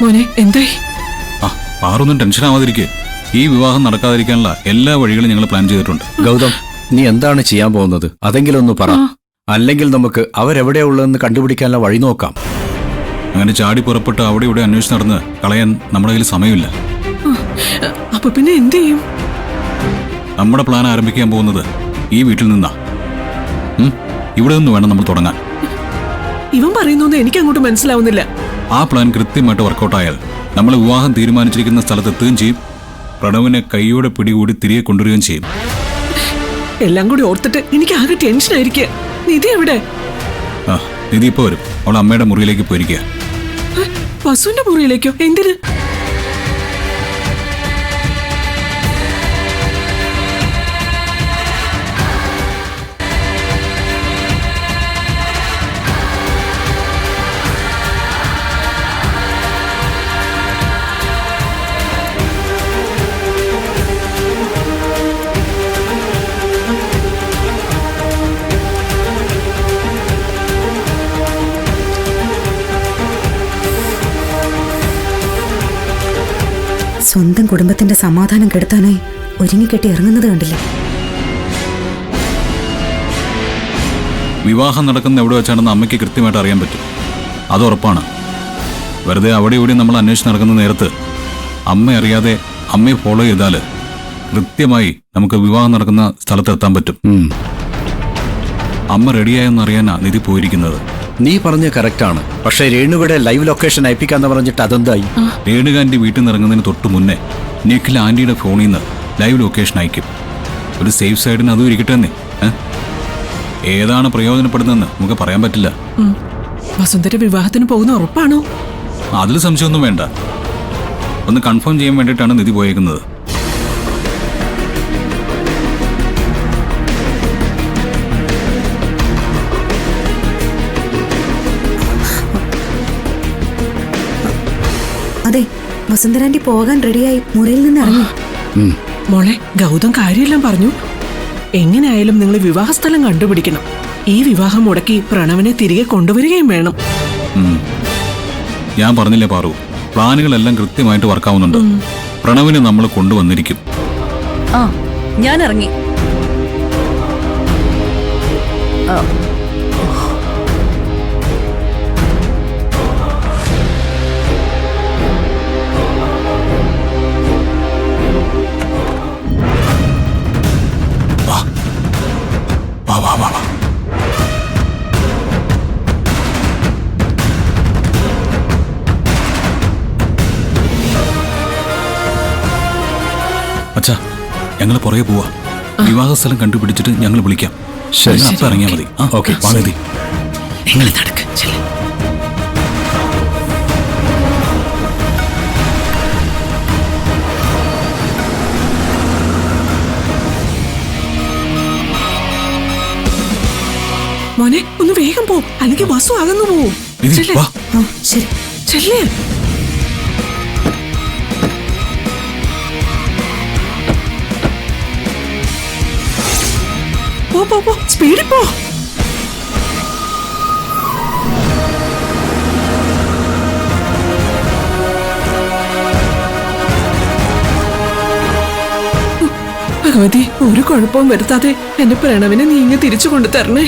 മോനെ എന്തായി? ആ പാറൊന്നും ടെൻഷൻ ആവാതിരിക്കെ. ഈ വിവാഹം നടക്കാതിരിക്കാനുള്ള എല്ലാ വഴികളും ഞങ്ങൾ പ്ലാൻ ചെയ്തിട്ടുണ്ട്. ഗൗതം, നീ എന്താണ് ചെയ്യാൻ പോകുന്നത്? അതെങ്കിലും ഒന്ന് പറ. അല്ലെങ്കിൽ നമുക്ക് അവരെവിടെയാ ഉള്ളതെന്ന് കണ്ടുപിടിക്കാനുള്ള വഴി നോക്കാം. അങ്ങനെ ചാടി പുറപ്പെട്ട് അവിടെ ഇവിടെ അന്വേഷിച്ച് നടന്ന് കളയാൻ നമ്മുടെ കയ്യിൽ സമയമില്ല. അപ്പൊ പിന്നെ എന്ത് ചെയ്യും? നമ്മുടെ പ്ലാൻ ആരംഭിക്കാൻ പോകുന്നത് ഈ വീട്ടിൽ നിന്നാ. ഇവിടെ നിന്ന് വേണം നമ്മൾ തുടങ്ങാൻ. ഇവൻ പറയുന്നൊന്നും എനിക്ക് അങ്ങോട്ട് മനസ്സിലാവുന്നില്ല. ആ പ്ലാൻ കൃത്യമായിട്ട് വർക്കൗട്ടായാൽ നമ്മൾ വിവാഹം തീരുമാനിച്ചിരിക്കുന്ന സ്ഥലത്തെത്തുകയും ചെയ്യും. പ്രണവിനെ കൈയോടെ പിടികൂടി തിരികെ കൊണ്ടുവരികയും ചെയ്യും. എല്ലാം കൂടി ഓർത്തിട്ട് എനിക്ക് ആകെ ടെൻഷനായിരിക്കുക. നിധി എവിടെ? ആ നിധി ഇപ്പൊ വരും. അവൾ അമ്മയുടെ മുറിയിലേക്ക് പോയിരിക്കുക. വസുവിന്റെ മുറിയിലേക്കോ? എന്തിന്? സ്വന്തം കുടുംബത്തിന്റെ സമാധാനം കെടുത്താനായി ഒരുങ്ങിക്കെട്ടി ഇറങ്ങുന്നത് കണ്ടില്ലേ? വിവാഹം നടക്കുന്ന എവിടെ വെച്ചാണെന്ന് അമ്മയ്ക്ക് കൃത്യമായിട്ട് അറിയാൻ പറ്റും. അത് ഉറപ്പാണ്. വെറുതെ അവിടെ ഇവിടെ നമ്മൾ അന്വേഷിച്ച് നടക്കുന്ന നേരത്ത് അമ്മ അറിയാതെ അമ്മയെ ഫോളോ ചെയ്താൽ കൃത്യമായി നമുക്ക് വിവാഹം നടക്കുന്ന സ്ഥലത്തെത്താൻ പറ്റും. അമ്മ റെഡിയായെന്ന് അറിയാനാ നിധി പോയിരിക്കുന്നത്. നീ പറഞ്ഞ കറക്റ്റാണ്. പക്ഷേ രേണുകയുടെ ലൈവ് ലൊക്കേഷൻ അയപ്പിക്കാന്ന് പറഞ്ഞിട്ട് അതെന്തായി? രേണുകാന്റി വീട്ടിൽ നിന്ന് ഇറങ്ങുന്നതിന് തൊട്ട് മുന്നേ നിഖിൽ ആന്റിയുടെ ഫോണിൽ നിന്ന് ലൈവ് ലൊക്കേഷൻ അയക്കും. ഒരു സേഫ് സൈഡിന് അതും ഇരിക്കട്ടെ എന്നേ. ഏതാണ് പ്രയോജനപ്പെടുന്നതെന്ന് നമുക്ക് പറയാൻ പറ്റില്ല. വസുന്ധര വിവാഹത്തിന് പോകുന്ന ഉറപ്പാണോ? അതിൽ സംശയമൊന്നും വേണ്ട. ഒന്ന് കൺഫേം ചെയ്യാൻ വേണ്ടിയിട്ടാണ് നിധി പോയേക്കുന്നത്. അതെ, വസുന്ധരാന്റി പോകാൻ റെഡിയായി മുറിയിൽ നിന്ന് ഇറങ്ങി. മോളെ, ഗൗതം കാര്യമെല്ലാം പറഞ്ഞു. എങ്ങനെയായാലും നിങ്ങൾ വിവാഹ സ്ഥലം കണ്ടുപിടിക്കണം. ഈ വിവാഹം മുടക്കി പ്രണവിനെ തിരികെ കൊണ്ടുവരികയും വേണം. ഞാൻ പറഞ്ഞില്ലേ പാറു, പ്ലാനുകളെല്ലാം കൃത്യമായിട്ട് വർക്കാവുന്നുണ്ട്. പ്രണവിനെ നമ്മൾ കൊണ്ടുവന്നിരിക്കും. ഞാൻ ഇറങ്ങി. അച്ഛാ, ഞങ്ങൾ പുറകെ പോവാ. വിവാഹ സ്ഥലം കണ്ടുപിടിച്ചിട്ട് ഞങ്ങൾ വിളിക്കാം. ശരി, അപ്പം ഇറങ്ങിയാൽ മതി. ഓക്കെ, വാങ്ങി. മോനെ, ഒന്ന് വേഗം പോ, അല്ലെങ്കിൽ വസു അകന്നു പോവും. ശരി, ചെല്ലേ. പോ, സ്പീഡിൽ പോ. ഭഗവതി, ഒരു കുഴപ്പവും വരുത്താതെ എന്റെ പ്രണവിനെ നീങ്ങി തിരിച്ചു കൊണ്ടു തരണേ.